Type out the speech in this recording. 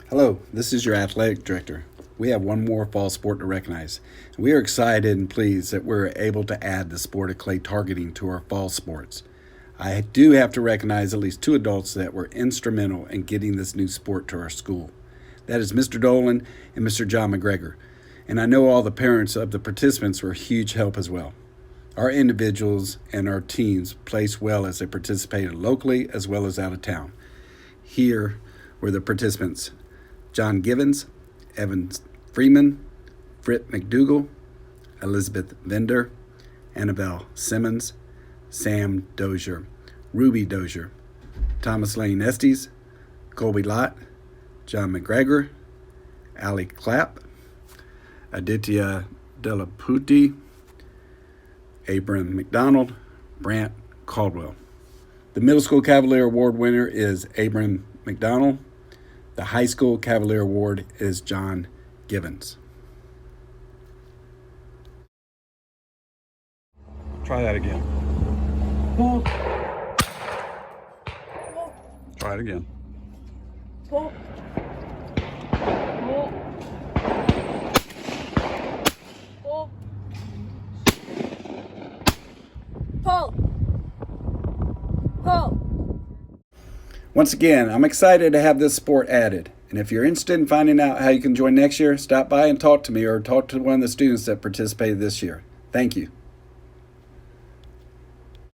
Hello, this is your athletic director. We have one more fall sport to recognize. We are excited and pleased that we're able to add the sport of clay targeting to our fall sports. I do have to recognize at least two adults that were instrumental in getting this new sport to our school. That is Mr. Dolan and Mr. John McGregor. And I know all the parents of the participants were a huge help as well. Our individuals and our teams placed well as they participated locally as well as out of town. Here were the participants: John Givens, Evan Freeman, Britt McDougall, Elizabeth Vender, Annabelle Simmons, Sam Dozier, Ruby Dozier, Thomas Lane Estes, Colby Lott, John McGregor, Ali Clapp, Aditya Delaputi, Abram McDonald, Brant Caldwell. The Middle School Cavalier Award winner is Abram McDonald. The High School Cavalier Award is John Givens. Try that again. Try it again. Pull. Once again, I'm excited to have this sport added. And if you're interested in finding out how you can join next year, stop by and talk to me or talk to one of the students that participated this year. Thank you.